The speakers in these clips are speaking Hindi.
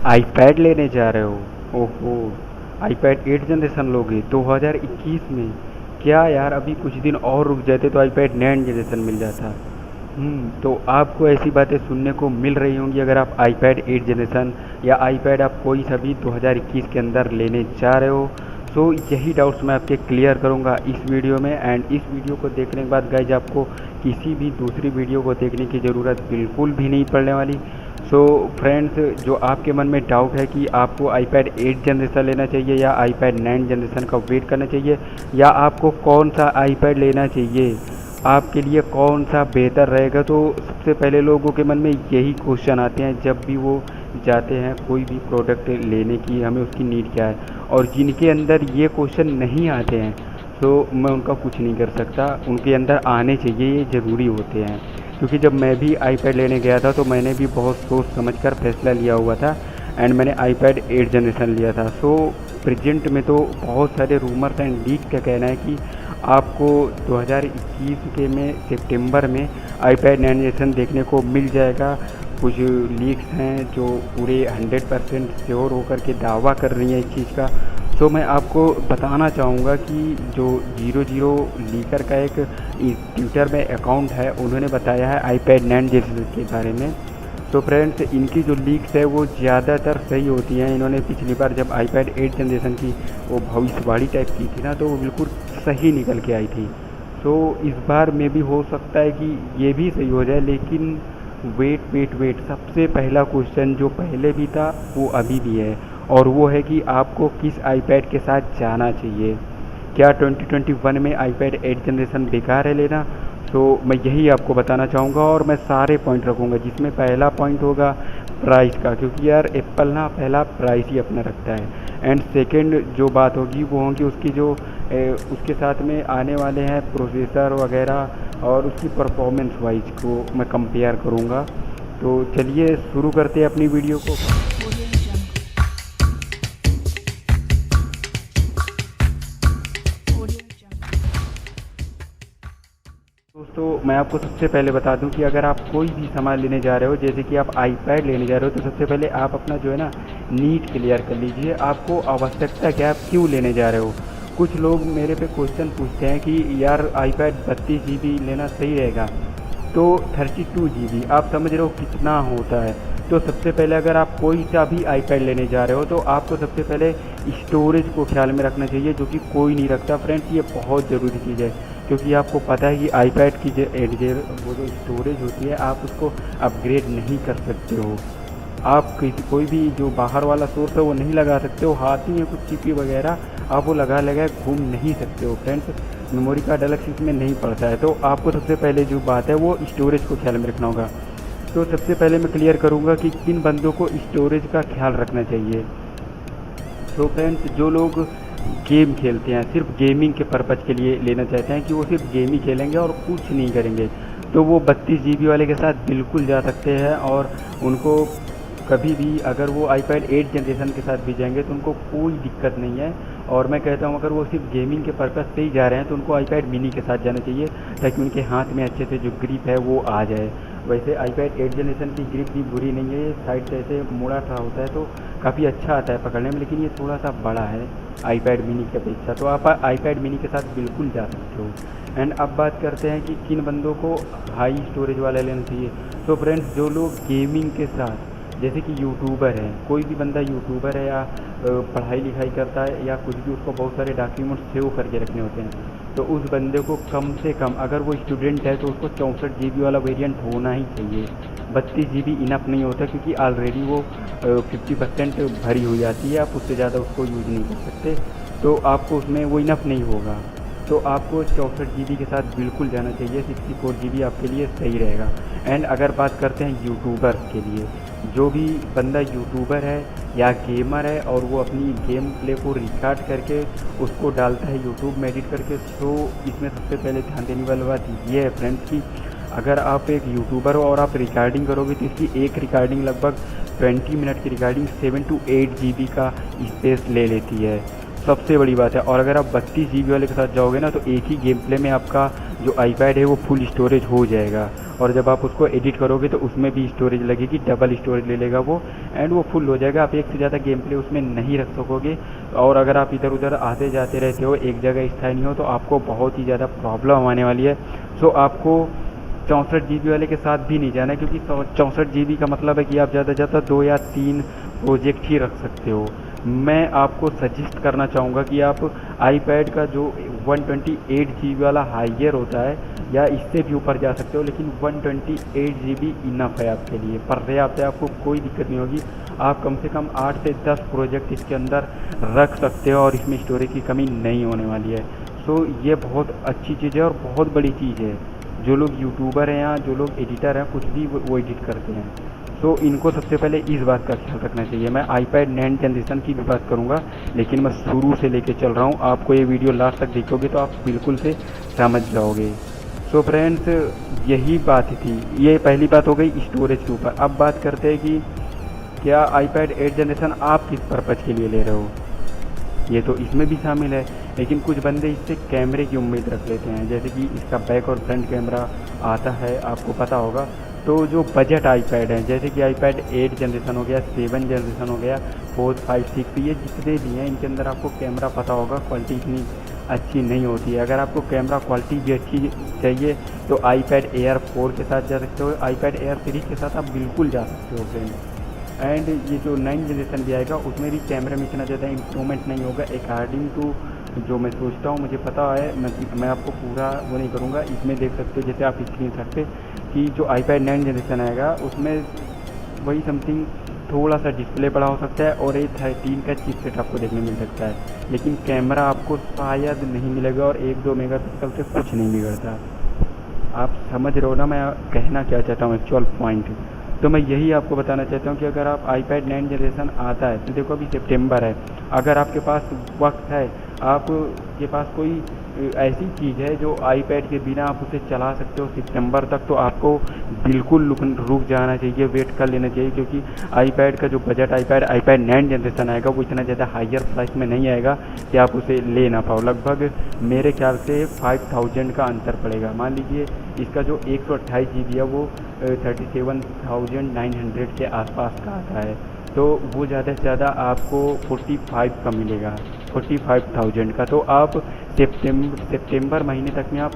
आईपैड लेने जा रहे हो? ओहो, आईपैड 8 जनरेशन लोगे 2021 में? क्या यार, अभी कुछ दिन और रुक जाते तो आईपैड 9 जनरेशन मिल जाता। तो आपको ऐसी बातें सुनने को मिल रही होंगी अगर आप आईपैड 8 जनरेशन या आईपैड आप कोई सा भी 2021 के अंदर लेने जा रहे हो। सो यही डाउट्स मैं आपके क्लियर करूंगा इस वीडियो में। एंड इस वीडियो को देखने के बाद गाइज आपको किसी भी दूसरी वीडियो को देखने की ज़रूरत बिल्कुल भी नहीं पड़ने वाली। सो फ्रेंड्स, जो आपके मन में डाउट है कि आपको आईपैड 8 जनरेशन लेना चाहिए या आईपैड 9 जनरेशन का वेट करना चाहिए, या आपको कौन सा आईपैड लेना चाहिए, आपके लिए कौन सा बेहतर रहेगा, तो सबसे पहले लोगों के मन में यही क्वेश्चन आते हैं जब भी वो जाते हैं कोई भी प्रोडक्ट लेने की, हमें उसकी नीड क्या है। और जिनके अंदर ये क्वेश्चन नहीं आते हैं तो मैं उनका कुछ नहीं कर सकता, उनके अंदर आने चाहिए, ये ज़रूरी होते हैं। क्योंकि जब मैं भी आईपैड लेने गया था तो मैंने भी बहुत सोच समझ कर फैसला लिया हुआ था एंड मैंने आईपैड 8 जनरेशन लिया था। सो प्रेजेंट में तो बहुत सारे रूमर्स एंड लीक का कहना है कि आपको 2021 के में सितंबर में आईपैड 9 जनरेशन देखने को मिल जाएगा। कुछ लीक्स हैं जो पूरे 100% श्योर होकर के दावा कर रही हैं इस चीज़ का। तो मैं आपको बताना चाहूँगा कि जो 00 लीकर का एक ट्विटर में अकाउंट है, उन्होंने बताया है आईपैड 9 जनरेशन के बारे में। तो फ्रेंड्स, इनकी जो लीक्स है वो ज़्यादातर सही होती हैं। इन्होंने पिछली बार जब आईपैड 8 जनरेशन की वो भविष्यवाणी टाइप की थी ना, तो वो बिल्कुल सही निकल के आई थी। तो इस बार में भी हो सकता है कि ये भी सही हो जाए, लेकिन वेट वेट वेट, सबसे पहला क्वेश्चन जो पहले भी था वो अभी भी है, और वो है कि आपको किस आईपैड के साथ जाना चाहिए। क्या 2021 में आईपैड 8 जनरेशन बेकार है लेना? तो मैं यही आपको बताना चाहूँगा और मैं सारे पॉइंट रखूँगा, जिसमें पहला पॉइंट होगा प्राइस का, क्योंकि यार एप्पल ना पहला प्राइस ही अपना रखता है। एंड सेकंड जो बात होगी वो होगी उसकी जो उसके साथ में आने वाले हैं प्रोसेसर वगैरह, और उसकी परफॉर्मेंस वाइज को मैं कंपेयर करूँगा। तो चलिए शुरू करते हैं अपनी वीडियो को। दोस्तों, मैं आपको सबसे पहले बता दूं कि अगर आप कोई भी सामान लेने जा रहे हो, जैसे कि आप आईपैड लेने जा रहे हो, तो सबसे पहले आप अपना जो है ना नीड क्लियर कर लीजिए। आपको आवश्यकता क्या है, आप क्यों लेने जा रहे हो। कुछ लोग मेरे पे क्वेश्चन पूछते हैं कि यार आईपैड 32 GB लेना सही रहेगा, तो 32 GB आप समझ रहे हो कितना होता है। तो सबसे पहले अगर आप कोई सा भी आईपैड लेने जा रहे हो तो आपको सबसे पहले स्टोरेज को ख्याल में रखना चाहिए, जो कि कोई नहीं रखता फ्रेंड्स। ये बहुत ज़रूरी चीज़ है, क्योंकि आपको पता है कि आईपैड की वो जो स्टोरेज होती है आप उसको अपग्रेड नहीं कर सकते हो। आप कोई भी जो बाहर वाला सोर्स है वो नहीं लगा सकते हो, हाथ ही में कुछ चिपी वगैरह आप वो लगा घूम नहीं सकते हो फ्रेंड्स। मेमोरी कार्ड अलग से इसमें नहीं पड़ता है। तो आपको सबसे पहले जो बात है वो स्टोरेज को ख्याल में रखना होगा। तो सबसे पहले मैं क्लियर करूँगा कि किन बंदों को स्टोरेज का ख्याल रखना चाहिए। तो फ्रेंड्स, जो लोग गेम खेलते हैं, सिर्फ गेमिंग के पर्पज़ के लिए लेना चाहते हैं कि वो सिर्फ गेम ही खेलेंगे और कुछ नहीं करेंगे, तो वो 32 GB वाले के साथ बिल्कुल जा सकते हैं। और उनको कभी भी अगर वो आईपैड 8 जनरेशन के साथ भी जाएंगे तो उनको कोई दिक्कत नहीं है। और मैं कहता हूँ अगर वो सिर्फ गेमिंग के पर्पज़ से ही जा रहे हैं तो उनको आईपैड मिनी के साथ जाना चाहिए, ताकि उनके हाथ में अच्छे से जो ग्रिप है वो आ जाए। वैसे आईपैड 8 जनरेशन की ग्रिप भी बुरी नहीं है, ये साइड से ऐसे मुड़ा सा होता है तो काफ़ी अच्छा आता है पकड़ने में, लेकिन ये थोड़ा सा बड़ा है आईपैड मिनी की अपेक्षा। तो आप आईपैड मिनी के साथ बिल्कुल जा सकते हो। एंड अब बात करते हैं कि किन बंदों को हाई स्टोरेज वाला लेना चाहिए। तो फ्रेंड्स, जो लोग गेमिंग के साथ, जैसे कि यूट्यूबर है, कोई भी बंदा यूट्यूबर है या पढ़ाई लिखाई करता है या कुछ भी, उसको बहुत सारे डॉक्यूमेंट सेव करके रखने होते हैं, तो उस बंदे को कम से कम, अगर वो स्टूडेंट है तो उसको 64 GB वाला वेरिएंट होना ही चाहिए। 32 GB इनफ नहीं होता, क्योंकि ऑलरेडी वो 50% भरी हुई आती है, आप उससे ज़्यादा उसको यूज़ नहीं कर सकते, तो आपको उसमें वो इनफ नहीं होगा। तो आपको 64 GB के साथ बिल्कुल जाना चाहिए, 64 GB आपके लिए सही रहेगा। एंड अगर बात करते हैं यूट्यूबर्स के लिए, जो भी बंदा यूट्यूबर है या गेमर है और वो अपनी गेम प्ले को रिकॉर्ड करके उसको डालता है यूट्यूब में एडिट करके, तो इसमें सबसे पहले ध्यान देने वाली बात ये है फ्रेंड्स कि अगर आप एक यूट्यूबर हो और आप रिकॉर्डिंग करोगे तो इसकी एक रिकॉर्डिंग लगभग 20 मिनट की रिकॉर्डिंग 7 to 8 GB का स्पेस ले लेती है। सबसे बड़ी बात है। और अगर आप 32 GB वाले के साथ जाओगे ना तो एक ही गेम प्ले में आपका जो आईपैड है वो फुल स्टोरेज हो जाएगा। और जब आप उसको एडिट करोगे तो उसमें भी स्टोरेज लगेगी, डबल स्टोरेज ले लेगा वो, एंड वो फुल हो जाएगा। आप एक से ज़्यादा गेम प्ले उसमें नहीं रख सकोगे। और अगर आप इधर उधर आते जाते रहते हो, एक जगह स्थायी नहीं हो, तो आपको बहुत ही ज़्यादा प्रॉब्लम आने वाली है। सो आपको 64 GB वाले के साथ भी नहीं जाना है, क्योंकि 64 GB का मतलब है कि आप ज़्यादा से ज़्यादा 2 या 3 प्रोजेक्ट ही रख सकते हो। मैं आपको सजेस्ट करना चाहूँगा कि आप आईपैड का जो 128 GB वाला हाइयर होता है या इससे भी ऊपर जा सकते हो, लेकिन 128 GB इनफ है आपके लिए, पर्याप्त है, आपको कोई दिक्कत नहीं होगी। आप कम से कम 8 से 10 प्रोजेक्ट इसके अंदर रख सकते हो और इसमें स्टोरेज की कमी नहीं होने वाली है। सो ये बहुत अच्छी चीज़ है और बहुत बड़ी चीज़ है। जो लोग यूट्यूबर हैं या जो लोग एडिटर हैं, कुछ भी वो एडिट करते हैं, तो इनको सबसे पहले इस बात का ख्याल रखना चाहिए। मैं आईपैड 9 जनरेशन की भी बात करूंगा, लेकिन मैं शुरू से लेके चल रहा हूं। आपको ये वीडियो लास्ट तक देखोगे तो आप बिल्कुल से समझ जाओगे। सो फ्रेंड्स, यही बात थी। ये पहली बात हो गई स्टोरेज के ऊपर। अब बात करते हैं कि क्या आईपैड 8 जनरेशन आप किस पर्पज़ के लिए ले रहे हो। ये तो इसमें भी शामिल है, लेकिन कुछ बंदे इससे कैमरे की उम्मीद रख लेते हैं, जैसे कि इसका बैक और फ्रंट कैमरा आता है, आपको पता होगा। तो जो बजट आईपैड हैं, जैसे कि आईपैड 8 जनरेशन हो गया, 7 जनरेशन हो गया, 4, 5, 6, ये जितने भी हैं, इनके अंदर आपको कैमरा पता होगा क्वालिटी इतनी अच्छी नहीं होती है। अगर आपको कैमरा क्वालिटी भी अच्छी चाहिए तो आईपैड एयर 4 के साथ जा सकते हो, आईपैड एयर 3 के साथ आप बिल्कुल जा सकते हो फ्रेंड। एंड ये जो 9 जनरेशन भी आएगा उसमें भी कैमरे में इतना ज़्यादा इम्प्रूवमेंट नहीं होगा अकॉर्डिंग टू जो मैं सोचता हूँ, मुझे पता है। मैं आपको पूरा वो नहीं करूँगा। इसमें देख सकते हो, जैसे आप स्क्रीनशॉट पे, कि जो आईपैड 9 जनरेशन आएगा उसमें वही समथिंग थोड़ा सा डिस्प्ले बड़ा हो सकता है और A13 का चिपसेट आपको देखने मिल सकता है, लेकिन कैमरा आपको शायद नहीं मिलेगा और 1-2 मेगापिक्सल से कुछ नहीं बिगड़ता। आप समझ रहे हो ना मैं कहना क्या चाहता हूँ एक्चुअल पॉइंट। तो मैं यही आपको बताना चाहता हूँ कि अगर आप आईपैड 9 जनरेशन आता है तो देखो अभी सितंबर है, अगर आपके पास वक्त है, आपके पास कोई ऐसी चीज़ है जो आईपैड के बिना आप उसे चला सकते हो सितंबर तक, तो आपको बिल्कुल रुक जाना चाहिए, वेट कर लेना चाहिए। क्योंकि आईपैड का जो बजट आईपैड 9 जनरेशन आएगा वो इतना ज़्यादा हायर प्राइस में नहीं आएगा कि आप उसे ले ना पाओ। लगभग मेरे ख्याल से 5000 का अंतर पड़ेगा। मान लीजिए इसका जो 128 GB है वो 37,900 के आसपास का आता है, तो वो ज़्यादा से ज़्यादा आपको 45 का मिलेगा, 45,000 का। तो आप सितंबर महीने तक में आप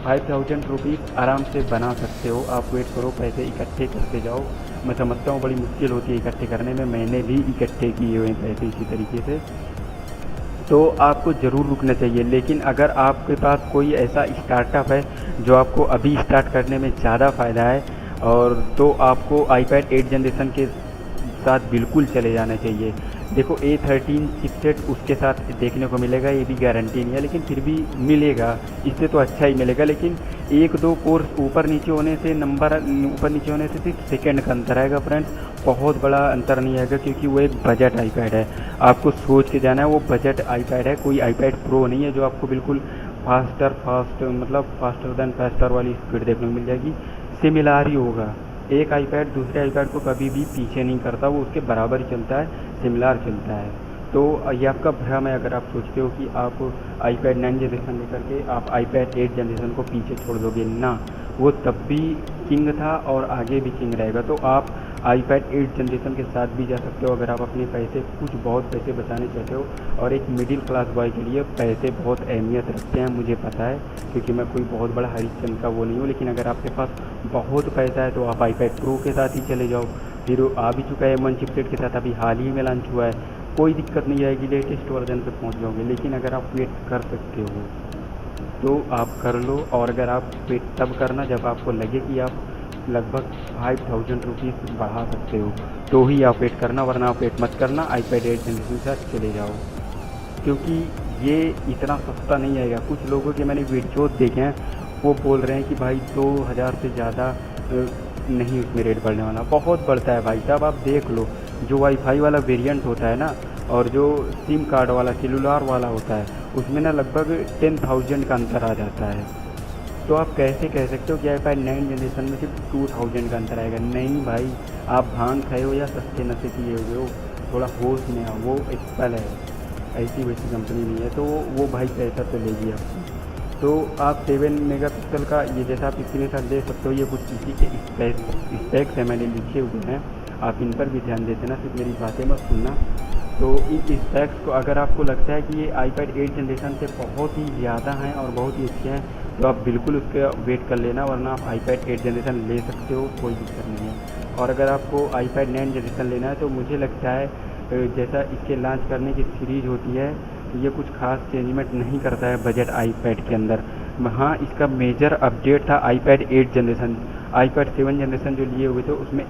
5,000 रुपीज़ आराम से बना सकते हो। आप वेट करो, पैसे इकट्ठे करते जाओ। मैं समझता हूँ बड़ी मुश्किल होती है इकट्ठे करने में, मैंने भी इकट्ठे किए हुए पैसे इसी तरीके से। तो आपको ज़रूर रुकना चाहिए। लेकिन अगर आपके पास कोई ऐसा स्टार्टअप है जो आपको अभी स्टार्ट करने में ज़्यादा फ़ायदा है, और तो आपको आईपैड 8 जनरेशन के साथ बिल्कुल चले जाना चाहिए। देखो A13 चिपसेट उसके साथ देखने को मिलेगा, ये भी गारंटी नहीं है, लेकिन फिर भी मिलेगा, इससे तो अच्छा ही मिलेगा। लेकिन 1-2 कोर्स ऊपर नीचे होने से, नंबर ऊपर नीचे होने से सिर्फ सेकंड का अंतर आएगा फ्रेंड्स, बहुत बड़ा अंतर नहीं आएगा, क्योंकि वो एक बजट आईपैड है। आपको सोच के जाना है, वो बजट आईपैड है, कोई आईपैड प्रो नहीं है जो आपको बिल्कुल फास्टर देन फास्टर वाली स्पीड देखने को मिल जाएगी। सिमिलर ही होगा, एक आईपैड दूसरे आईपैड को कभी भी पीछे नहीं करता, वो उसके बराबर ही चलता है, सिमिलर चलता है। तो ये आपका भ्रम है अगर आप सोचते हो कि आप आईपैड 9 जनरेशन लेकर के आप आईपैड 8 जनरेशन को पीछे छोड़ दोगे। ना, वो तब भी किंग था और आगे भी किंग रहेगा। तो आप आईपैड 8 जनरेशन के साथ भी जा सकते हो अगर आप अपने पैसे, कुछ बहुत पैसे बचाने चाहते हो। और एक मिडिल क्लास बॉय के लिए पैसे बहुत अहमियत रखते हैं, मुझे पता है, क्योंकि मैं कोई बहुत बड़ा हरीशचंद्र का वो नहीं हूँ। लेकिन अगर आपके पास बहुत पैसा है तो आप आईपैड प्रो के साथ ही चले जाओ। फिर आ भी चुका है M1 चिपसेट के साथ, अभी हाल ही में लॉन्च हुआ है, कोई दिक्कत नहीं आएगी, लेटेस्ट वर्जन पे पहुंच जाओगे। लेकिन अगर आप वेट कर सकते हो तो आप कर लो, और अगर आप वेट तब करना जब आपको लगे कि आप लगभग 5,000 रुपीज़ बढ़ा सकते हो, तो ही आप वेट करना, वरना आप वेट मत करना, आईपैड 8 जनरेशन के साथ चले जाओ। क्योंकि ये इतना सस्ता नहीं आएगा। कुछ लोगों के मैंने वीडियो देखे हैं, वो बोल रहे हैं कि भाई 2,000 से ज़्यादा नहीं उसमें रेट बढ़ने वाला, बहुत बढ़ता है भाई साहब। आप देख लो, जो वाईफाई वाला वेरिएंट होता है ना, और जो सिम कार्ड वाला सेलुलर वाला होता है, उसमें ना लगभग 10,000 का अंतर आ जाता है। तो आप कैसे कह सकते हो कि आईपैड 9 जनरेशन में सिर्फ 2,000 का अंतर आएगा। नहीं भाई, आप भांग खाए हो या सस्ते नशे किए हुए हो, थोड़ा होश में आओ, वो एप्पल है। ऐसी वैसी कंपनी नहीं है, तो वो भाई पैसा तो लेगी आपको। तो आप 7 मेगापिक्सल का ये जैसा आप स्क्रीन शॉट दे सकते हो, ये कुछ इसी के स्पेक्स है मैंने लिखे हुए हैं, आप इन पर भी ध्यान देते ना, सिर्फ मेरी बातें मत सुनना। तो इन स्पेक्स को अगर आपको लगता है कि ये iPad 8 जनरेशन से बहुत ही ज़्यादा हैं और बहुत ही अच्छे हैं, तो आप बिल्कुल उसका वेट कर लेना, वरना आप iPad 8 जनरेशन ले सकते हो, कोई दिक्कत नहीं है। और अगर आपको iPad 9 जनरेशन लेना है तो मुझे लगता है जैसा इसके लॉन्च करने की सीरीज़ होती है, ये कुछ खास चेंजमेंट नहीं करता है बजट iPad के अंदर। हाँ, इसका मेजर अपडेट था iPad 8 जनरेशन। iPad 7 जनरेशन जो लिए हुए थे उसमें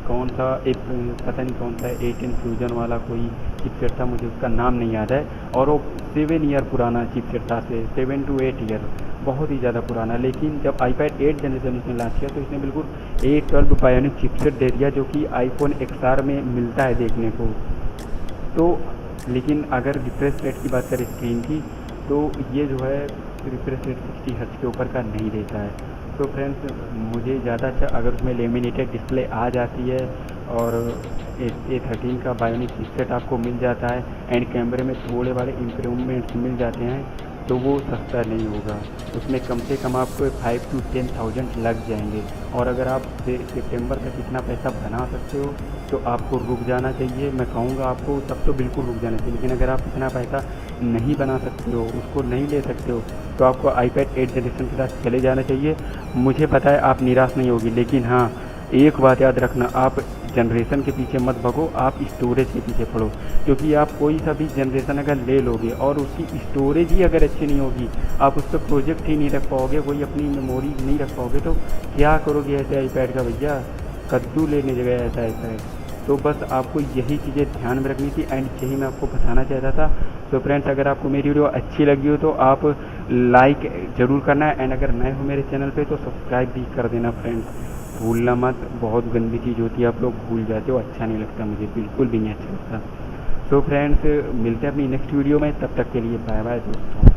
कौन सा एक पता नहीं कौन सा 8 फ्यूजन वाला कोई चिपसेट था, मुझे उसका नाम नहीं याद है, और वो 7 ईयर पुराना चिपसेट था, 7 to 8 ईयर, बहुत ही ज़्यादा पुराना। लेकिन जब iPad 8 जनरेशन इसने लॉन्च किया तो इसने बिल्कुल A12 बायोनिक चिपसेट दे दिया, जो कि iPhone XR में मिलता है देखने को। तो लेकिन अगर रिफ्रेश रेट की बात करें स्क्रीन की, तो ये जो है रिफ्रेश रेट 60 हर्ट्ज के ऊपर का नहीं देता है। तो फ्रेंड्स, मुझे ज़्यादा अच्छा अगर उसमें लेमिनेटेड डिस्प्ले आ जाती है और A13 का बायोनिक चिपसेट आपको मिल जाता है एंड कैमरे में थोड़े बड़े इम्प्रूवमेंट्स मिल जाते हैं, तो वो सस्ता नहीं होगा। उसमें कम से कम आपको 5 to 10,000 लग जाएंगे। और अगर आप सितंबर तक इतना पैसा बना सकते हो तो आपको रुक जाना चाहिए। मैं कहूँगा आपको तब तो बिल्कुल रुक जाना चाहिए, लेकिन अगर आप इतना पैसा नहीं बना सकते हो, उसको नहीं ले सकते हो, तो आपको iPad 8 जनरेशन के साथ चले जाना चाहिए। मुझे पता है आप निराश नहीं होगी, लेकिन हाँ, एक बात याद रखना, आप जनरेशन के पीछे मत भागो, आप स्टोरेज के पीछे पड़ो। क्योंकि आप कोई सा भी जनरेशन अगर ले लोगे और उसकी स्टोरेज ही अगर अच्छी नहीं होगी, आप उस पर प्रोजेक्ट ही नहीं रख पाओगे, कोई अपनी मेमोरी नहीं रख पाओगे, तो क्या करोगे ऐसे iPad का भैया, कद्दू लेने जगह ऐसा iPad। तो बस आपको यही चीज़ें ध्यान में रखनी थी एंड यही मैं आपको बताना चाहता था। तो फ्रेंड्स, अगर आपको मेरी वीडियो अच्छी लगी हो तो आप लाइक ज़रूर करना है एंड अगर नए हो मेरे चैनल पे तो सब्सक्राइब भी कर देना फ्रेंड्स, भूलना मत। बहुत गंदी चीज़ होती है, आप लोग भूल जाते हो, अच्छा नहीं लगता, मुझे बिल्कुल भी नहीं अच्छा लगता। सो फ्रेंड्स, मिलते हैं अपनी नेक्स्ट वीडियो में, तब तक के लिए बाय बाय दोस्तों।